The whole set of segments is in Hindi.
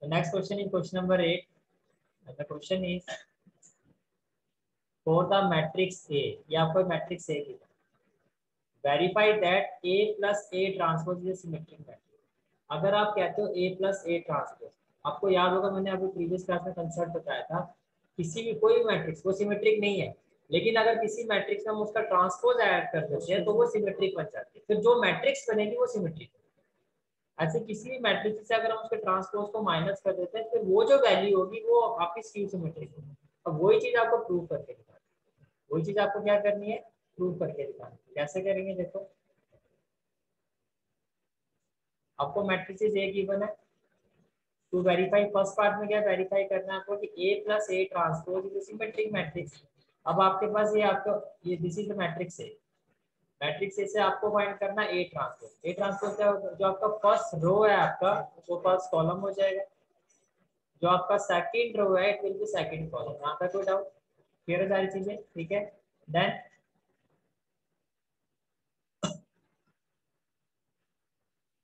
The next question is question number 8. And the question is for the matrix A. ये आपको मैट्रिक्स A की verify that A plus A transpose is a symmetric matrix. अगर आप कहते हो A plus A transpose, आपको याद होगा मैंने आपको प्रीवियस क्लास में कंसेप्ट बताया था, किसी भी कोई मैट्रिक्स वो सिमेट्रिक नहीं है, लेकिन अगर किसी मैट्रिक्स में हम उसका ट्रांसपोज ऐड कर देते हैं तो वो सिमेट्रिक बन जाती है, फिर जो मैट्रिक्स बनेगी वो सिमेट्रिक। ऐसे किसी भी मैट्रिक्स से अगर हम उसके ट्रांसपोज को माइनस कर देते हैं फिर वो जो वैल्यू होगी वो आपकी स्क्यू सिमेट्रिक होगी। अब वही चीज आपको प्रूव करके दिखानी है, वही चीज आपको क्या करनी है, प्रूव करके दिखानी है। कैसे करेंगे देखो, आपको मैट्रिसेस ए गिवन है, टू वेरीफाई फर्स्ट पार्ट में क्या वेरीफाई करना है आपको कि A plus A transpose is symmetric matrix. अब आपके पास ये आपको ये this is the matrix A, matrix A से आपको फाइंड करना ए ट्रांसपोज। ए ट्रांसपोज क्या होगा, जो आपका फर्स्ट रो है आपका वो फर्स्ट कॉलम हो जाएगा, जो आपका सेकंड रो है it will B second column. यहाँ पे कोई डाउट, क्लियर है सारी चीजें, ठीक है। देन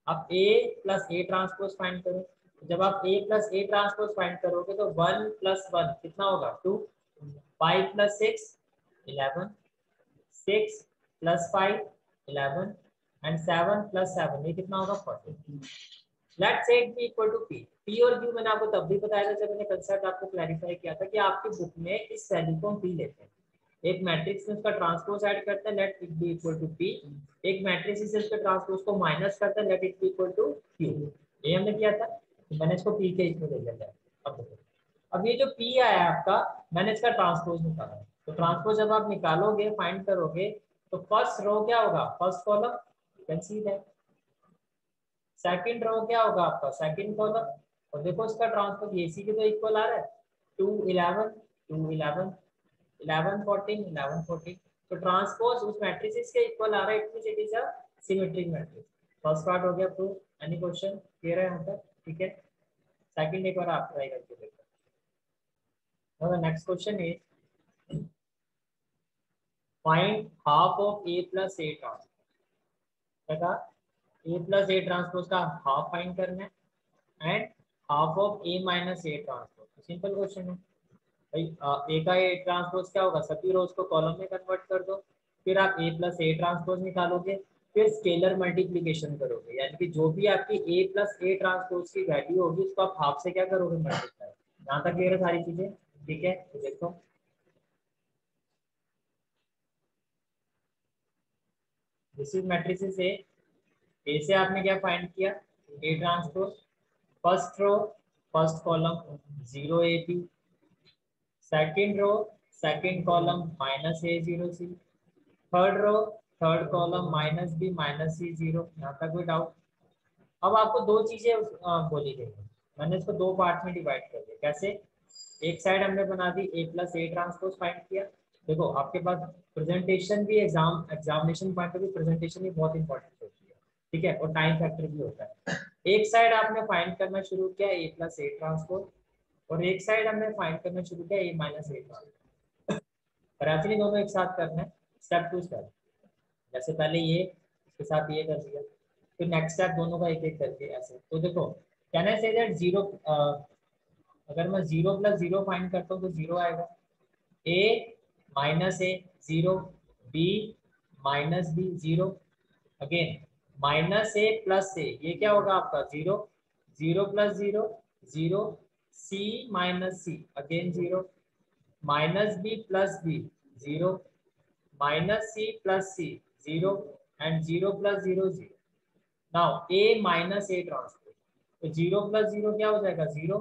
आप A plus A transpose find करो। जब आप A plus A transpose find करोगे तो 1 प्लस 1 कितना होगा 2, 5 प्लस 6 11, 6 प्लस 5 11 एंड 7 प्लस 7 ये कितना होगा 40। Let's say it be equal to P। P और Q मैंने आपको तब भी बताया था जब मैंने कंसेप्ट आपको क्लैरिफाई किया था कि आपकी बुक में इस वैल्यू को हम P लेते हैं, एक मैट्रिक्स में उसका ट्रांसपोज ऐड करते हैं let it be equal to P, एक मैट्रिक्स से उसके ट्रांसपोज को माइनस करते हैं let it be equal to Q। ये हमने किया था, तो मैंने इसको P के इसमें ले लिया। अब देखो, अब ये जो P आया आपका, मैंने इसका ट्रांसपोज निकाला, तो ट्रांसपोज जब आप निकालोगे फाइंड करोगे तो फर्स्ट रो क्या होगा, first column, you can see that. Second row क्या होगा आपका, सेकंड कॉलम। और देखो इसका ट्रांसपोज एसी के तो इक्वल आ रहा है, 2 11 2 11 11 14 11 14, तो ट्रांसपोज उस मैट्रिसेस के इक्वल आ रहा है, it means it is a symmetric matrix. First part हो गया प्रूव, एनी क्वेश्चन क्लियर है यहाँ तक, ठीक है। सेकंड एक बार आप ट्राई करके देखो। Now the next question is find half of A plus A transpose. A plus A transpose का हाफ फाइंड करना है and half of A minus A transpose. Simple question है भाई। ए का ए ट्रांसपोज क्या होगा, सभी रोज को कॉलम में कन्वर्ट कर दो, फिर आप ए प्लस ए ट्रांसपोज निकालोगे, फिर स्केलर मल्टीप्लीकेशन करोगे, यानी कि जो भी आपकी ए प्लस ए ट्रांसपोज की वैल्यू होगी उसको आप हाफ से क्या करोगे, मल्टीप्लाई। यहाँ तक क्लियर है सारी चीजें, ठीक है। तो देखो दिस इज मैट्रिसेस ए से आपने क्या फाइंड किया, A transpose, first row first column 0 A B, second row second column minus A 0 C, third row third column minus B minus C 0। यहाँ तक कोई डाउट। अब आपको दो चीजें बोली गई है, मैंने इसको दो पार्ट में डिवाइड कर दिया। कैसे, एक साइड हमने बना दी ए प्लस ए ट्रांसपोज फाइंड किया। देखो आपके पास प्रेजेंटेशन भी examination point of view presentation भी बहुत इंपॉर्टेंट होती है, ठीक है, और टाइम फैक्टर भी होता है। एक साइड आपने फाइंड करना शुरू किया ए प्लस ए ट्रांसपोज, और एक साइड हमने फाइंड करना शुरू किया ए माइनस ए ट्रांसपोज। पर एक्चुअली दोनों एक साथ करना है, स्टेप टू स्टेप। जैसे पहले ये इसके साथ ये कर दिया, फिर नेक्स्ट स्टेप दोनों का एक एक करके ऐसे। तो देखो can I say that zero, अगर मैं 0 प्लस 0 फाइंड करता हूँ तो 0 आएगा, A minus A 0, B minus B 0, again minus A plus A, ये क्या होगा आपका 0, 0 plus 0 0, C minus C again 0, minus B plus B 0, minus C plus C 0 and 0 plus 0 0। Now A minus A transpose, तो 0 प्लस 0 क्या हो जाएगा 0,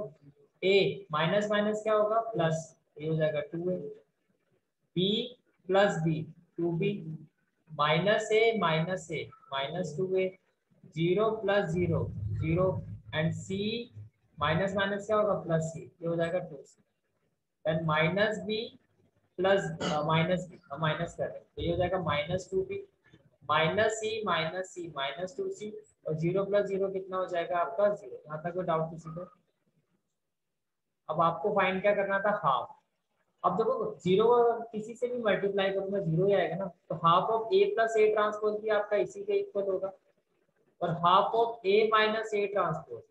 ए माइनस माइनस क्या होगा प्लस, ये हो जाएगा 2a, B plus B 2b, minus A minus 2a, 0 plus 0 0 and C minus minus क्या होगा प्लस सी, ये हो जाएगा 2c। Then minus B plus minus B, हम माइनस कर रहे हैं तो ये हो जाएगा माइनस 2b, माइनस सी माइनस 2c, और 0 प्लस 0 कितना हो जाएगा आपका 0। यहाँ तक कोई डाउट किसी को। अब आपको फाइंड क्या करना था, हाफ। अब देखो 0 किसी से भी मल्टीप्लाई करूंगा 0 ही आएगा ना, तो half of A plus A transpose भी आपका इसी के इक्वल होगा, और half of A minus A transpose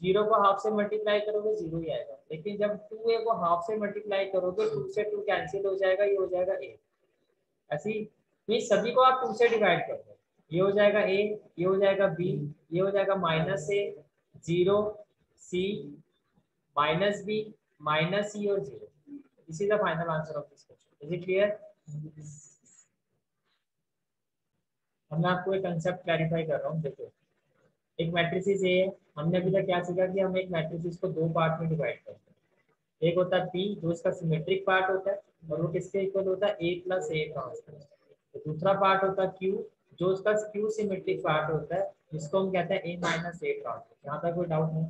zero को हाफ से मल्टीप्लाई करोगे जीरो ही आएगा, लेकिन जब 2a को हाफ से मल्टीप्लाई करोगे 2 से 2 कैंसिल हो जाएगा, ये हो जाएगा a। ऐसी ये सभी को आप 2 से डिवाइड कर दो, ये हो जाएगा a, ये हो जाएगा b, ये हो जाएगा -a, 0 c, -b, -c और 0। This is the final answer of this question. Is it clear? अब मैं आपको एक कंसेप्ट क्लैरिफाई कर रहा हूँ। देखो, एक मैट्रिसेस ए है, हमने अभी तक क्या सीखा कि हम एक मैट्रिसेस को दो पार्ट में डिवाइड करते हैं। एक होता है पी जो इसका सिमेट्रिक पार्ट होता है और वो किसके इक्वल होता है, a + a ट्रांसपोज। तो दूसरा पार्ट होता है क्यू जो उसका स्क्यू सिमेट्रिक पार्ट होता है, जिसको हम कहते हैं a - a ट्रांसपोज। यहाँ तक कोई डाउट नहीं?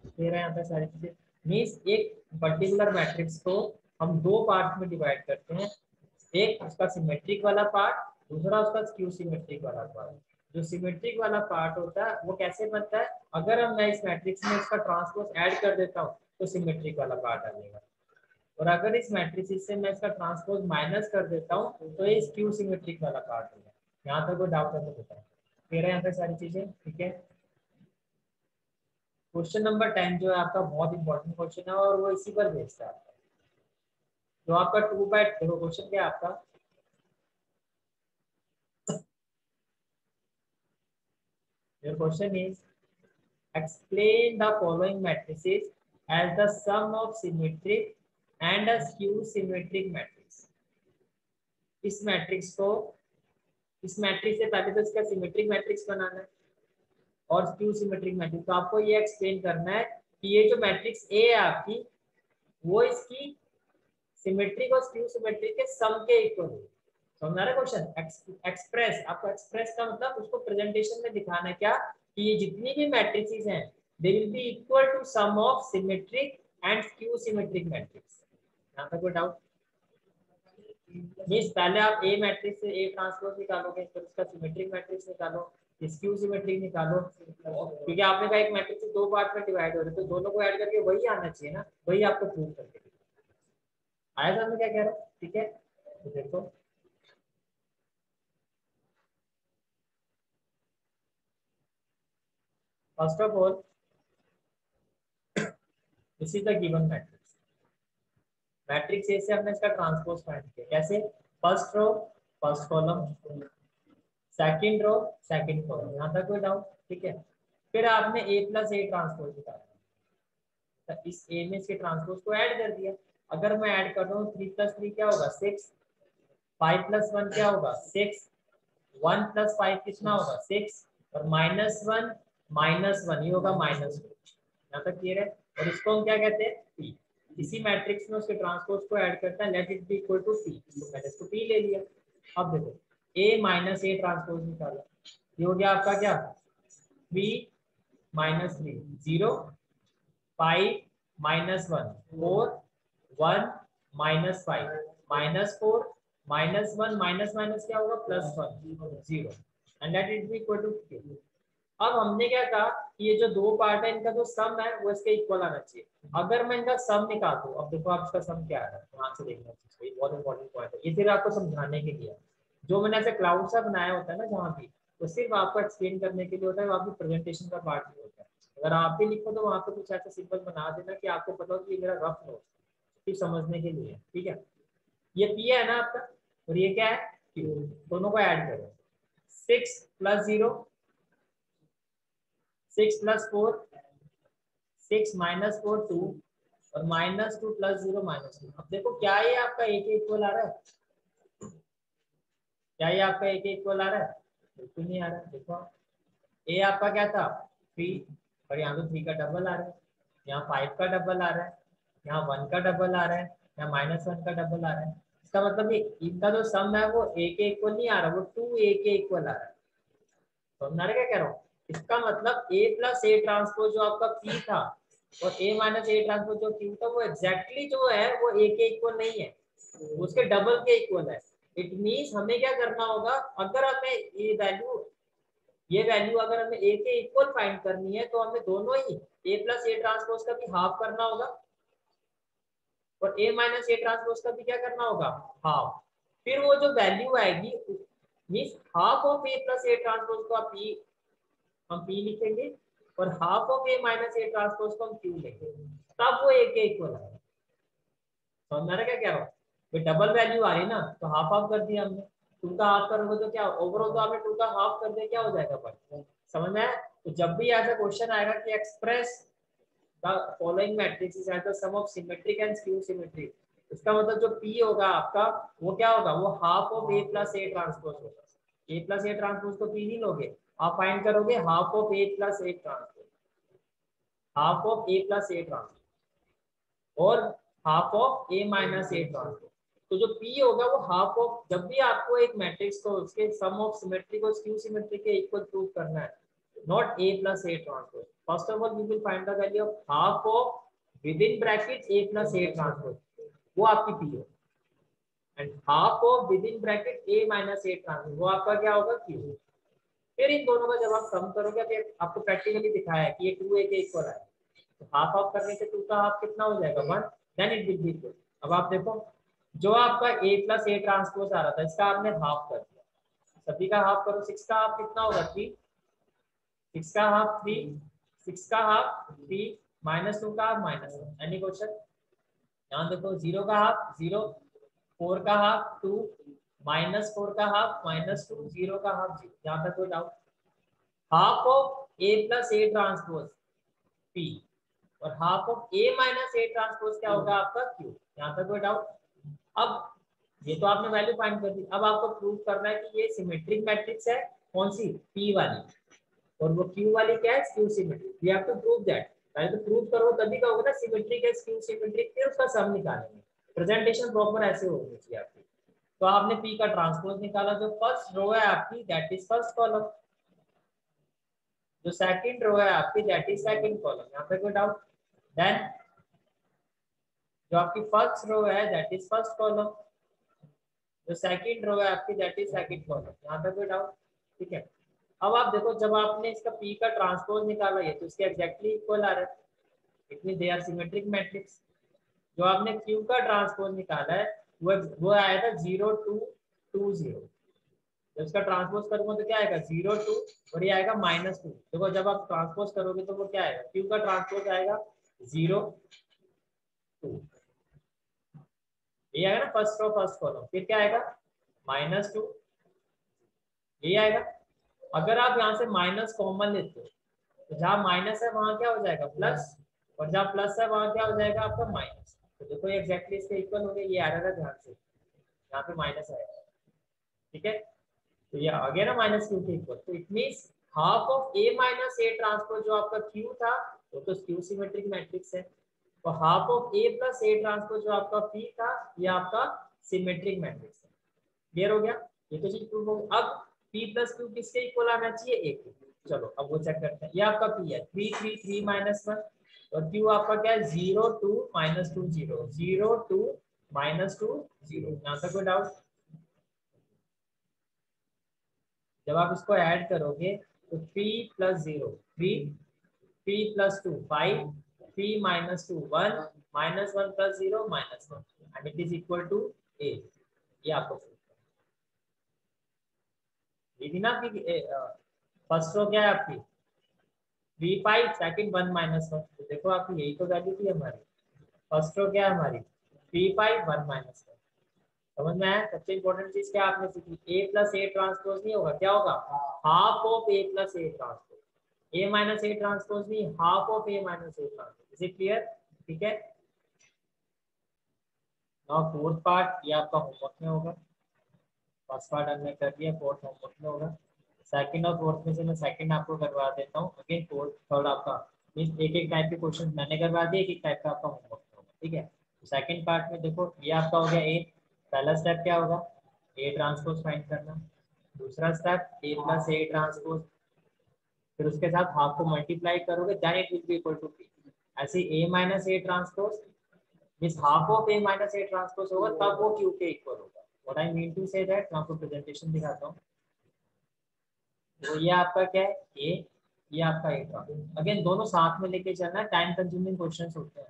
क्लियर है यहाँ तक सारी चीजें? मीन्स एक पर्टिकुलर मैट्रिक्स को हम दो पार्ट में डिवाइड करते हैं, एक उसका सिमेट्रिक वाला पार्ट, दूसरा उसका स्क्यू सिमेट्रिक वाला पार्ट। जो सिमेट्रिक वाला पार्ट होता है वो कैसे बनता है, अगर हम मैं इस मैट्रिक्स में इसका ट्रांसपोज ऐड कर देता हूँ तो सिमेट्रिक वाला पार्ट आ जाएगा, और अगर इस मैट्रिक्स से मैं इसका ट्रांसपोज माइनस कर देता हूँ तो ये स्क्यू सिमेट्रिक वाला पार्ट होगा। यहाँ तक कोई डाउट है तो बताओ। क्लियर है यहाँ तक सारी चीजें? ठीक है। क्वेश्चन नंबर 10 जो है आपका बहुत इंपॉर्टेंट क्वेश्चन है और वो इसी पर बेस्ड है आपका, जो आपका 2/, देखो क्वेश्चन क्या है आपका, your question is explain the following matrices as the sum of symmetric and a skew symmetric matrix। इस मैट्रिक्स को, इस मैट्रिक्स से पहले तो इसका सिमेट्रिक मैट्रिक्स बनाना है और स्क्यू सिमेट्रिक मैट्रिक्स। तो आपको ये एक्सप्लेन करना है कि ये जो मैट्रिक्स ए है आपकी, वो इसकी सिमेट्रिक और स्क्यू सिमेट्रिक के सम के इक्वल है। समझ रहा है क्वेश्चन? एक्सप्रेस, आपको एक्सप्रेस का मतलब उसको प्रेजेंटेशन में दिखाना है क्या, कि ये जितनी भी मैट्रिसेस हैं they will be equal to sum of symmetric and skew symmetric matrix. यहाँ तक कोई डाउट? मींस पहले आप ए मैट्रिक्स से ए ट्रांसपोज निकालोगे, फिर उसका सिमेट्रिक मैट्रिक्स निकालो, स्क्यू सिमेट्रिक निकालो, क्योंकि आपने कहा एक मैट्रिक्स दो पार्ट में डिवाइड हो रहे, तो दोनों को ऐड करके वही आना चाहिए ना, वही आपको प्रूव करके आया था। मैं क्या कह रहा हूँ? ठीक है, तो देखो first of all this is the given matrix. Matrix A से हमने इसका ट्रांसपोज फाइंड किया, कैसे? First row first column, second row second column. यहाँ तक कोई डाउट? ठीक है। फिर आपने a + a ट्रांसपोज निकाला, तो इस a में इसके ट्रांसपोज को ऐड कर दिया। अगर मैं ऐड कर रहा हूँ 3 + 3 क्या होगा 6, 5 + 1 क्या होगा 6, 1 + 5 कितना होगा 6, और -1 ये होगा -2। यहाँ तक क्लियर है? और इसको हम क्या कहते हैं, p। इसी मैट्रिक्स में उसके ट्रांसपोज को ऐड करता है, let it be equal to p, तो मैंने इसको p ले लिया। अब देखो a - a ट्रांसपोज निकाला, ये हो गया आपका क्या 3 - 3 0, 5 - 1 4, 1 - 5 -4 -1 माइनस माइनस क्या होगा +1 0, and that is equal to q। अब हमने क्या कहा कि ये जो दो पार्ट है इनका जो सम है वो इसके इक्वल आना चाहिए। अगर मैं इनका सम निकाल दूं, अब देखो आप इसका सम क्या आ रहा है, ध्यान से देखना चाहिए, ये बहुत इंपॉर्टेंट पॉइंट है, ये सिर्फ आपको समझाने के लिए। जो मैंने ऐसे क्लाउड सा बनाया होता है ना जहाँ भी, तो सिर्फ आपको एक्सप्लेन करने के लिए होता है, वो आपकी प्रेजेंटेशन का पार्ट नहीं होता है। अगर आप भी लिखो तो वहाँ पे कुछ ऐसा सिंपल बना देना कि आपको पता हो कि ये मेरा रफ नोट सिर्फ समझने के लिए, ठीक है। ये पी है ना आपका, और ये क्या है क्यू, दोनों को ऐड करो, 6 + 0 6 + 4 6 - 4 2, और -2 + 0 -2। अब देखो क्या ये आपका a के इक्वल आ रहा है, क्या ये आपका a के इक्वल आ रहा है? बिल्कुल नहीं आ रहा है। देखो a आपका क्या था 3, और यहाँ तो 3 का डबल आ रहा है, यहाँ 5 का डबल आ रहा है, यहाँ 1 का डबल आ रहा है, यहाँ -1 का डबल आ रहा है। इसका मतलब ये इनका जो सम है वो a के इक्वल नहीं आ रहा, वो 2a के इक्वल आ रहा है। समझ रहे क्या कह रहा हूँ? इसका मतलब a + a ट्रांसपोज जो आपका p था और a - a ट्रांसपोज जो q था, वो एग्जैक्टली जो है वो a के इक्वल नहीं है, उसके डबल के इक्वल है। इट मींस हमें क्या करना होगा, अगर हमें ये वैल्यू अगर हमें a के इक्वल फाइंड करनी है तो हमें दोनों ही a + a ट्रांसपोज का भी हाफ करना होगा और a - a ट्रांसपोज का भी क्या करना होगा हाफ। फिर वो जो वैल्यू आएगी means half of a + a transpose को आप p, हम p लिखेंगे, और half of A minus A transpose को हम क्यू लेंगे, तब वो ए के इक्वल आएगा। समझ में आ रहा है क्या कह रहा हूँ? डबल वैल्यू आ रही ना, तो हाफ हाफ कर दिया हमने, 2 का हाफ करोगे तो क्या ओवरऑल, तो आपने 2 का हाफ कर दिया, क्या हो जाएगा पर। समझ में आया? तो जब भी ऐसा क्वेश्चन आएगा कि express the following matrices as the sum of symmetric and skew symmetric, इसका मतलब जो पी होगा आपका वो क्या होगा, वो half of A plus A transpose होगा। ए प्लस ए ट्रांसपोज को पी नहीं लोगे, आप फाइंड करोगे half of A plus A transpose, half of A plus A transpose और half of A minus A transpose. तो जो पी होगा वो हाफ ऑफ, जब भी आपको एक मैट्रिक्स को उसके सम ऑफ सिमेट्रिक और स्क्यू सिमेट्रिक के इक्वल प्रूव करना है, not A plus A transpose, first of all we will find the value of half of with in bracket A plus A transpose, वो आपकी पी है, and half of with in bracket A minus A transpose, वो आपका क्या होगा, क्यू। फिर इन दोनों का जब आप सम करोगे, फिर आपको प्रैक्टिकली दिखाया है कि ये 2a के इक्वल है, तो हाफ ऑफ करने से 2 का हाफ कितना हो जाएगा, 1, then it will be equal. अब आप देखो, जो आपका a प्लस ए ट्रांसपोज आ रहा था, इसका आपने हाफ कर दिया, सभी का हाफ करो, 6 का हाफ कितना होगा, 3, 6 का हाफ 3, 6 का हाफ 3, -2 का हाफ -1। Any question? यहाँ देखो, 0 का हाफ 0, 4 का हाफ 2, -4 का हाफ -2, 0 का हाफ 0। यहाँ तक कोई doubt? Half of A plus A transpose P और half of A minus A transpose क्या होगा आपका, क्यू। यहाँ तक कोई डाउट? अब ये तो आपने वैल्यू फाइंड कर दी, अब आपको प्रूव करना है कि ये सिमेट्रिक मैट्रिक्स है, कौन सी, पी वाली, और वो क्यू वाली क्या है, skew symmetric. We have to prove that. पहले तो प्रूव करो, तभी का होगा ना सिमेट्रिक है, स्क्यू सिमेट्रिक, फिर उसका सम निकालेंगे। प्रेजेंटेशन प्रॉपर ऐसे होनी चाहिए आपकी। तो आपने पी का ट्रांसपोज निकाला, जो फर्स्ट रो है आपकी दैट इज फर्स्ट कॉलम, जो सेकंड रो है आपकी दैट इज सेकंड कॉलम। यहाँ पे कोई डाउट? देन जो आपकी फर्स्ट रो है दैट इज फर्स्ट कॉलम, जो सेकंड रो है आपकी दैट इज सेकंड कॉलम। यहाँ पे कोई डाउट? ठीक है। अब आप देखो, जब आपने इसका पी का ट्रांसपोज निकाला है तो इसके एग्जैक्टली इक्वल आ रहा है, it means they are symmetric matrix. जो आपने क्यू का ट्रांसपोज निकाला है वो आया था 0 2 2 0, जब इसका ट्रांसपोज करूंगा तो क्या आएगा, 0 2 और ये आएगा -2। देखो जब आप ट्रांसपोज करोगे तो वो क्या आएगा, क्यू का ट्रांसपोज आएगा 0 2, ये आएगा ना फर्स्ट रो फर्स्ट कॉलम, फिर क्या आएगा -2, ये आएगा। अगर आप यहाँ से माइनस कॉमन लेते हो तो जहाँ माइनस है वहां क्या हो जाएगा, प्लस, और जहाँ प्लस है वहां क्या हो जाएगा आपका माइनस। तो देखो ये एग्जैक्टली इसके इक्वल हो गया, ये आ रहा था ध्यान से, यहाँ पे माइनस आएगा, ठीक है। तो ये आ गया ना -q के इक्वल, तो it means half of a minus A transpose जो आपका q था वो तो स्क्यू सिमेट्रिक मैट्रिक्स है, और half of a plus A transpose जो आपका p था ये आपका सिमेट्रिक मैट्रिक्स है। क्लियर हो गया? ये तो चीज प्रूव हो गई। अब p प्लस q किसके इक्वल आना चाहिए, a के। चलो अब वो चेक करते हैं। ये आपका p है 3 3 3 -1, और q आपका क्या है 0 2 -2 0 0 2 -2 0। यहाँ तक कोई डाउट? जब आप इसको ऐड करोगे तो 3 + 0 3, 3 + 2 5, 3 -2 1, -1 + 0 -1, and it is equal to a। ये आपको ये भी ना आपकी फर्स्ट रो क्या है आपकी 3 5, सेकंड 1 -1, तो देखो आपकी यही तो वैल्यू थी हमारी। फर्स्ट रो क्या है हमारी 3 5 1 -1। समझ में आया? सबसे इंपॉर्टेंट चीज क्या आपने सीखी, ए प्लस ए ट्रांसपोज नहीं होगा, क्या होगा, half of A plus A transpose, A minus A transpose नहीं, half of A minus A transpose. Is it clear? ठीक है। नाउ फोर्थ पार्ट ये आपका होमवर्क में होगा, फर्स्ट पार्ट हमने कर दिया, फोर्थ होमवर्क में होगा। सेकंड और फोर्थ में से मैं सेकंड आपको करवा देता हूँ, अगेन फोर्थ थर्ड आपका मींस एक एक टाइप के क्वेश्चन मैंने करवा दिए, एक एक टाइप का आपका होमवर्क होगा, ठीक है। तो सेकंड पार्ट में देखो ये आपका हो गया ए, पहला स्टेप क्या होगा, ए ट्रांसपोज फाइंड करना। दूसरा step A plus A transpose, फिर उसके साथ हाफ को मल्टीप्लाई करोगे then it will be equal to P. ऐसे A minus A transpose means half of A minus A transpose होगा, तब वो क्यू के इक्वल होगा। What I mean to say that, मैं आपको प्रेजेंटेशन दिखाता हूँ। तो ये आपका क्या है ए, ये आपका ए ट्रांसपोज, अगेन दोनों साथ में लेके चलना है, टाइम कंज्यूमिंग क्वेश्चंस होते हैं,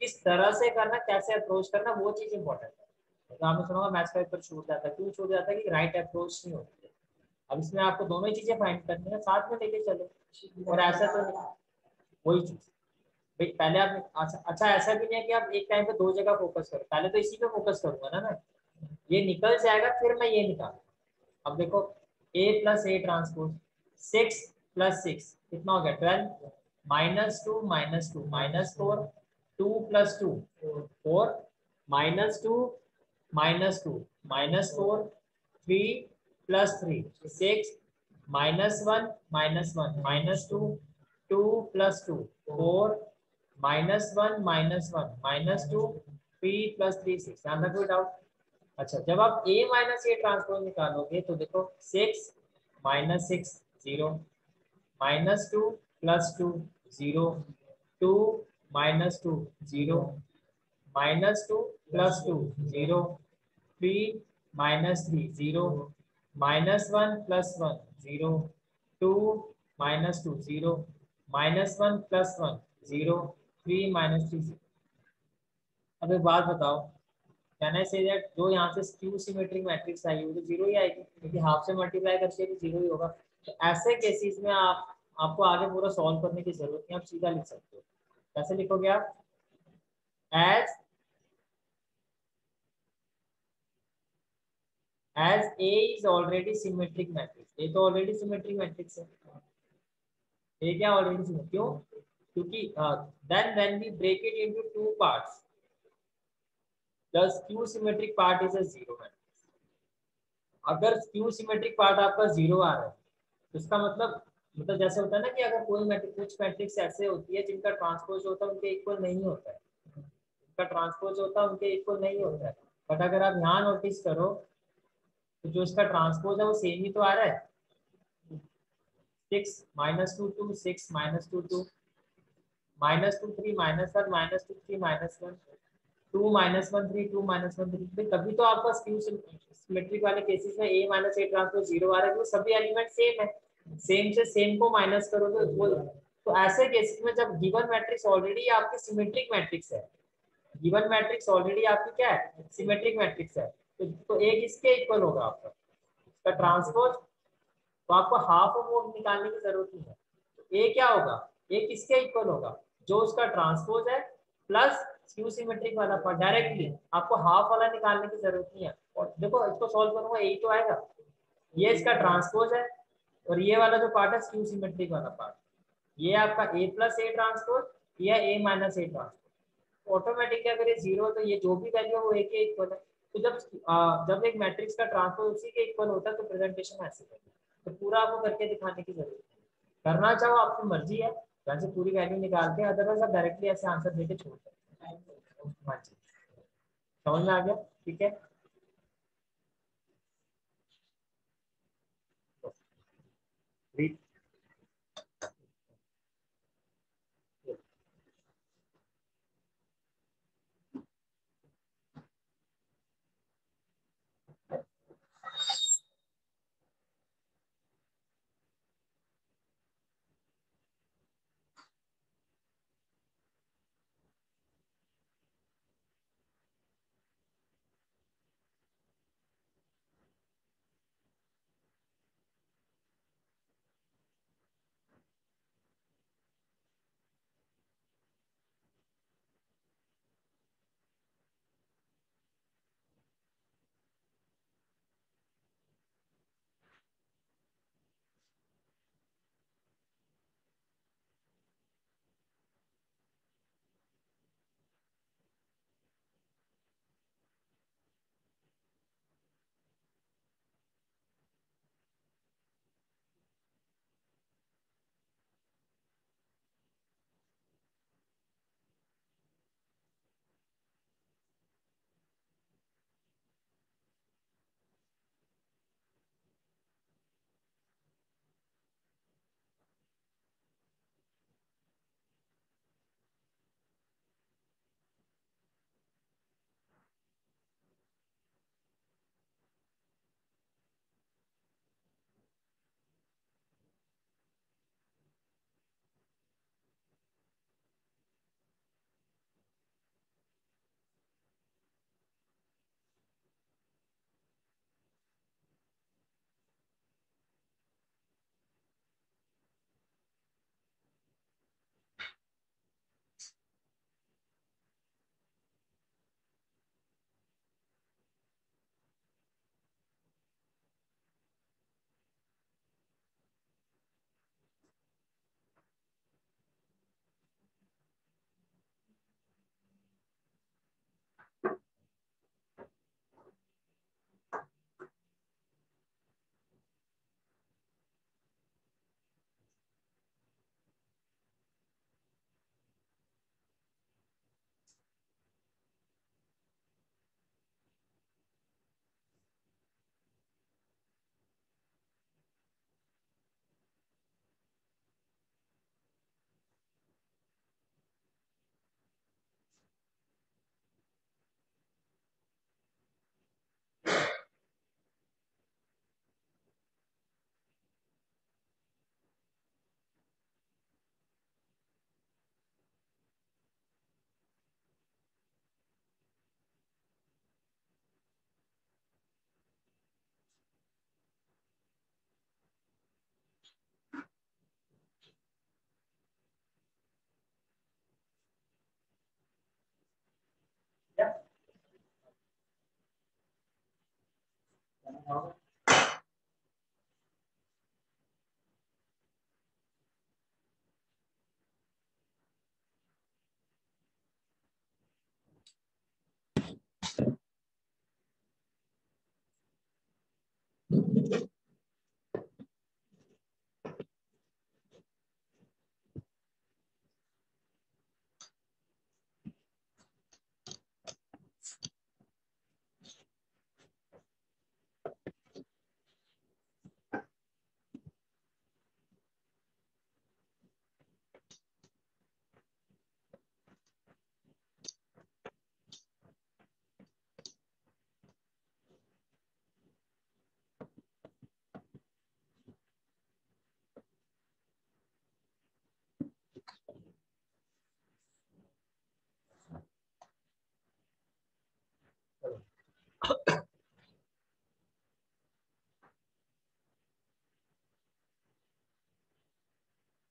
किस तरह से करना, कैसे अप्रोच करना, वो चीज इंपॉर्टेंट है। तो आपने सुना होगा मैथ्स पेपर छूट जाता है, क्यों छूट जाता है कि राइट अप्रोच नहीं होती है। अब इसमें आपको दोनों ही चीजें फाइंड करनी है, साथ में लेके चलो, और ऐसा तो वही चीज भाई, पहले आप अच्छा ऐसा भी नहीं है कि आप एक टाइम पे दो जगह फोकस करो, पहले तो इसी पे फोकस करूंगा ना मैं, ये निकल जाएगा फिर मैं ये निकालूंगा। अब देखो a प्लस ए ट्रांसपोज, 6 + 6 कितना हो गया 12, -2 -2 -4, 2 + 2 4, -2 -2 -4, 3 + 3 6, -1 -1 -2, 2 + 2 4, -1 -1 -2, 3 + 3 6, यहाँ तक कोई डाउट? अच्छा जब आप a माइनस ए ट्रांसपोज निकालोगे तो देखो 6 - 6 0, -2 + 2 0, 2 -2 0, -2 + 2 0, 3 -3 0, -1 + 1 0, 2 -2 0, -1 + 1 0, 3 -3 0। अब एक बात बताओ, कैन आई से दैट जो यहाँ से स्क्यू सिमेट्रिक मैट्रिक्स आई वो तो जीरो ही आएगी, क्योंकि हाफ से मल्टीप्लाई करके भी जीरो ही होगा। तो ऐसे केसेस में आपको आगे पूरा सॉल्व करने की जरूरत नहीं, आप सीधा लिख सकते हो। कैसे लिखोगे आप? As as A is already symmetric matrix, A तो ऑलरेडी सिमेट्रिक मैट्रिक्स है, ए क्या ऑलरेडी सिमेट्रिक, क्यों? क्योंकि then when we break it into two parts the skew symmetric part is a zero matrix. अगर स्क्यू सिमेट्रिक पार्ट आपका जीरो आ रहा है तो इसका मतलब जैसे होता है ना कि अगर कोई मैट्रिक्स, कुछ मैट्रिक्स ऐसे होती है जिनका ट्रांसपोज होता है उनके इक्वल नहीं होता है, उनका ट्रांसपोज होता है उनके इक्वल नहीं होता है। बट अगर आप यहाँ नोटिस करो तो जो इसका ट्रांसपोज है वो सेम ही तो आ रहा है। 6 -2 2 6 -2 2 -2 3 -1 -2 3 -1 2 -1 3 2 -1 3, तभी तो आपका स्क्यू सिमेट्रिक वाले केसेस में a minus A transpose zero आ रहा है क्योंकि सभी एलिमेंट सेम है, सेम से सेम को माइनस करो तो वो। तो ऐसे केसेस में जब गिवन मैट्रिक्स ऑलरेडी आपकी सिमेट्रिक मैट्रिक्स है, गिवन मैट्रिक्स ऑलरेडी आपकी क्या है, सिमेट्रिक मैट्रिक्स है, तो एक इसके इक्वल होगा आपका इसका ट्रांसपोज, तो आपको हाफ ऑफ वो निकालने की जरूरत नहीं है। तो ए क्या होगा, ए किसके इक्वल होगा, जो उसका ट्रांसपोज है प्लस स्क्यू सिमेट्रिक वाला पार्ट, डायरेक्टली आपको हाफ वाला निकालने की जरूरत नहीं है। और देखो इसको सॉल्व करूंगा यही तो आएगा, ये इसका ट्रांसपोज है और ये वाला जो पार्ट है स्क्यू सिमेट्रिक वाला पार्ट, ये आपका a प्लस ए ट्रांसपोज या a minus A transpose. Automatically अगर ये जीरो है तो ये जो भी वैल्यू है वो a के इक्वल है। तो जब एक मैट्रिक्स का ट्रांसपोज उसी के इक्वल होता है तो प्रेजेंटेशन ऐसे करें, तो पूरा आपको करके दिखाने की जरूरत है। करना चाहो आपकी मर्जी है, वैसे पूरी वैल्यू निकाल के, अदरवाइज आप डायरेक्टली ऐसे आंसर देके छोड़ सकते हैं। हाँ जी, समझ में आ गया? ठीक है। Read.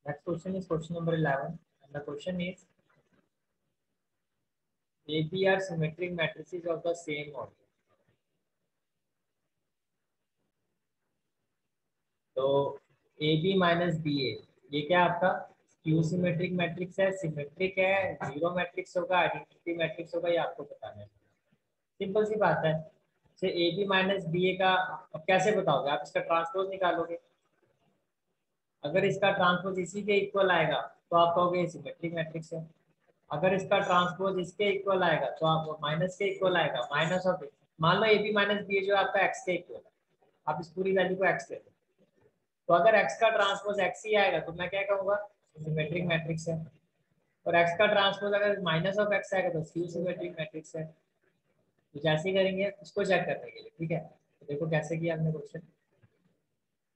Next question is question number 11, and the question is AB are symmetric matrices of the same order. तो ए बी माइनस बी ए, ये क्या आपका क्यू सिमेट्रिक मैट्रिक्स है, सिमेट्रिक है, जीरो मैट्रिक्स होगा, आइडेंटिटी मैट्रिक्स होगा, ये आपको बताना है। सिंपल सी बात है। से ए बी माइनस बी ए का अब कैसे बताओगे आप? इसका ट्रांसपोज निकालोगे। अगर इसका ट्रांसपोज इसी के इक्वल आएगा तो आप कहोगे सिमेट्रिक मैट्रिक्स है। अगर इसका ट्रांसपोज इसके इक्वल आएगा तो आप माइनस के इक्वल आएगा, माइनस ऑफ मान लो ए बी माइनस बी ए जो आपका एक्स के इक्वल है, आप इस पूरी वैल्यू को एक्स ले लो, तो अगर x का ट्रांसपोज x ही आएगा तो मैं क्या कहूँगा? सिमेट्रिक मैट्रिक्स है। और x का ट्रांसपोज अगर माइनस ऑफ x आएगा तो स्क्यू सिमेट्रिक मैट्रिक्स है। तो जैसे ही करेंगे इसको चेक करने के लिए, ठीक है? तो देखो कैसे किया हमने question.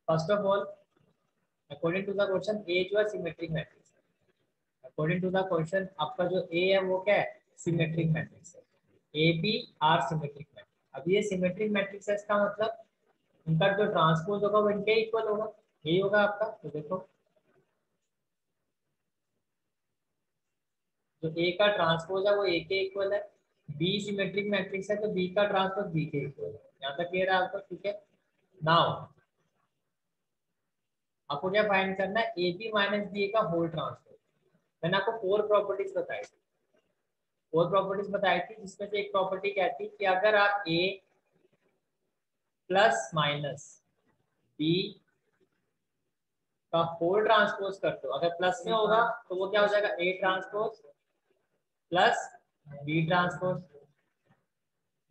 First of all according to the question A जो है सिमेट्रिक मैट्रिक्स है। अकॉर्डिंग टू द क्वेश्चन आपका जो ए है वो क्या है? सिमेट्रिक मैट्रिक्स है। A B are symmetric matrix. अब ये सिमेट्रिक मैट्रिक्स है, इसका मतलब इनका जो ट्रांसपोज होगा वो इनके इक्वल होगा, यही होगा आपका। तो देखो जो ए का ट्रांसपोज है वो ए के इक्वल है, बी सिमेट्रिक मैट्रिक्स है तो बी का ट्रांसपोज बी के इक्वल है। यहाँ तक क्लियर है आपको? ठीक है। नाउ आपको क्या फाइंड करना है? ए बी माइनस बी ए का होल ट्रांसपोज। मैंने आपको फोर प्रॉपर्टीज बताई थी, फोर प्रॉपर्टीज बताई थी, जिसमें से एक प्रॉपर्टी कहती है कि अगर आप ए प्लस माइनस बी का होल ट्रांसपोज करते हो, अगर प्लस में होगा तो वो क्या हो जाएगा? A transpose plus B transpose,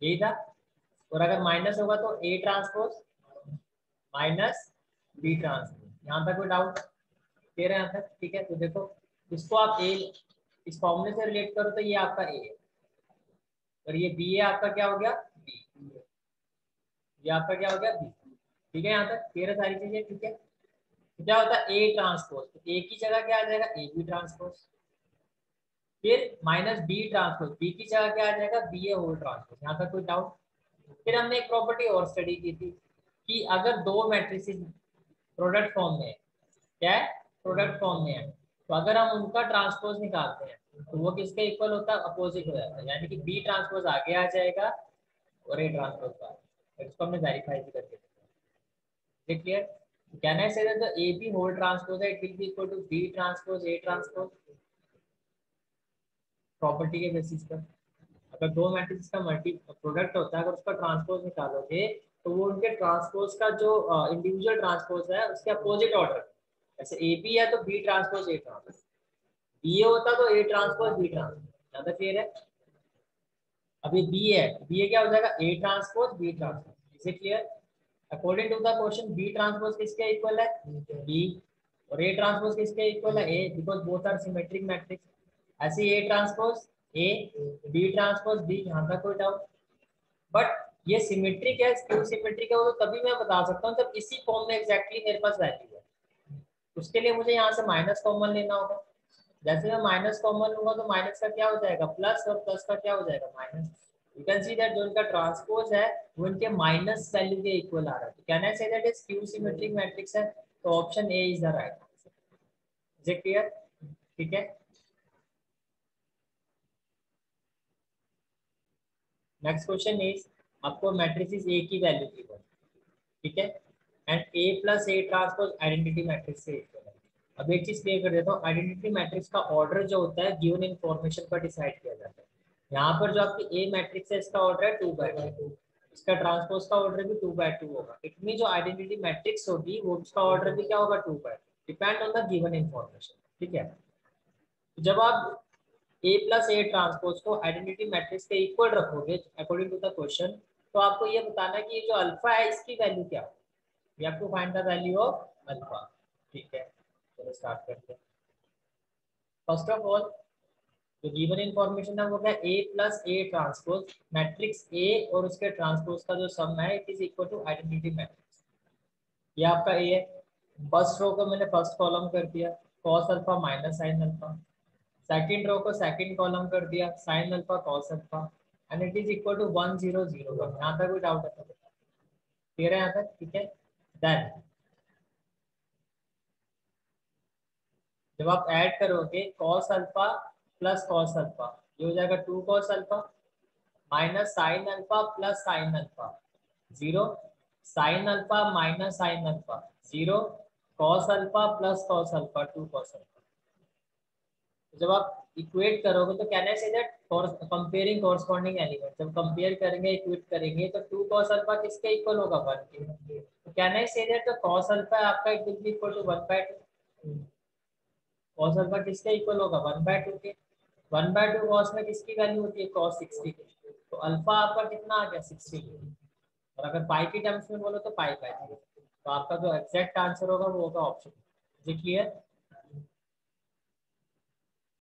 यही था। और अगर माइनस होगा तो A transpose minus B transpose. यहाँ तक कोई डाउट? क्लियर है यहाँ तक? ठीक है। तो देखो इसको आप ए इस फॉर्मूले से रिलेट करो तो ये आपका ए है और ये बी है, आपका क्या हो गया? बी। ये आपका क्या हो गया? बी। ठीक है, यहाँ तक क्लियर है सारी चीजें? ठीक है। तो क्या होता है? ए ट्रांसपोज, तो ए की जगह क्या आ जाएगा? A B transpose. फिर माइनस बी ट्रांसपोज, बी की जगह क्या आ जाएगा? B A whole transpose. यहाँ तक कोई डाउट? फिर हमने एक प्रॉपर्टी और स्टडी की थी कि अगर दो मैट्रिसेस प्रोडक्ट फॉर्म में है, क्या है? प्रोडक्ट फॉर्म में है, तो अगर हम उनका ट्रांसपोज निकालते हैं तो वो किसके इक्वल होता है? अपोजिट हो जाता है, यानी कि बी ट्रांसपोज आगे आ जाएगा और ए ट्रांसपोज बाद। इसको हमने वेरीफाई भी करके देखा। Clear? Can I say that the A B whole transpose है it will be equal to B transpose A transpose, property के बेसिस पर। अगर दो मैट्रिक्स का मल्टी प्रोडक्ट होता है, अगर उसका ट्रांसपोज निकालोगे तो वो उनके ट्रांसपोज का जो इंडिविजुअल ट्रांसपोज है उसके अपोजिट ऑर्डर, जैसे ए बी है तो B transpose A transpose, B A होता तो ए ट्रांसपोज बी ट्रांसपोज। ज्यादा क्लियर है? अभी बी है, बी ए क्या हो जाएगा? A transpose B transpose. Is it clear? According to the question B transpose किसके इक्वल है? बी। और ए ट्रांसपोज किसके इक्वल है? A, because both are symmetric matrix. ऐसे A transpose A, B transpose B. यहाँ तक कोई डाउट? बट ये सिमेट्रिक है, स्क्यू सिमेट्रिक है, वो तो तभी मैं बता सकता हूँ जब इसी फॉर्म में एग्जैक्टली मेरे पास वैल्यू है। उसके लिए मुझे यहाँ से माइनस कॉमन लेना होगा। जैसे मैं माइनस कॉमन लूंगा तो माइनस का क्या हो जाएगा? प्लस, और प्लस का क्या हो जाएगा? Minus. You can see that जो इनका ट्रांसपोज है वो इनके माइनस वैल्यू के इक्वल आ रहा है। तो can I say that is skew symmetric matrix है, तो option A is the right answer. Is it clear? ठीक है। नेक्स्ट क्वेश्चन इज आपको मैट्रिसेस ए की वैल्यू दी है, ठीक है। And A plus A transpose identity matrix से इक्वल है। अब एक चीज क्लियर कर देता हूँ, आइडेंटिटी मैट्रिक्स का ऑर्डर जो होता है गिवन इन्फॉर्मेशन पर डिसाइड किया जाता है। यहाँ पर जो आपकी ए मैट्रिक्स है इसका ऑर्डर है 2/2, इसका ट्रांसपोज का ऑर्डर भी 2/2 होगा। इतनी जो आइडेंटिटी मैट्रिक्स होगी वो उसका ऑर्डर भी क्या होगा 2/2, depend on the given information. ठीक है, जब आप ए प्लस ए ट्रांसपोज को आइडेंटिटी मैट्रिक्स के इक्वल रखोगे अकॉर्डिंग टू द क्वेश्चन, तो आपको ये बताना है कि ये जो अल्फा है इसकी वैल्यू क्या हो। We have to find the value of alpha. ठीक है, चलो स्टार्ट करते हैं। फर्स्ट ऑफ ऑल जो गिवन इन्फॉर्मेशन है वो क्या, A plus A transpose matrix A और उसके ट्रांसपोज का जो सम है it is equal to identity matrix. ये आपका ए है। फर्स्ट रो को मैंने फर्स्ट कॉलम कर दिया cos alpha minus sine alpha, second row को सेकंड कॉलम कर दिया sine alpha cos alpha, and it is equal to 1 0 0 1। यहाँ तक कोई डाउट है तो क्लियर है यहाँ तक? ठीक है, देन जब आप ऐड करोगे cos alpha plus cos alpha, ये हो जाएगा 2 cos alpha minus sine alpha plus sine alpha 0, sine alpha minus sine alpha 0, cos alpha plus cos alpha 2 cos alpha. जब आप इक्वेट करोगे तो कहना है that for comparing corresponding element, जब कंपेयर करेंगे इक्वेट करेंगे तो 2 cos अल्फा किसके इक्वल होगा 1 के। तो कहना है दैट तो cos अल्फा आपका it will be equal to 1/2। cos alpha किसके इक्वल होगा 1/2 के। 1/2 cos में किसकी वैल्यू होती है cos 60 की। तो अल्फा आपका कितना आ गया 60। और अगर पाई की टर्म्स में बोलो तो पाई बाय 3। तो आपका जो एग्जैक्ट आंसर होगा वो होगा ऑप्शन। Is it clear?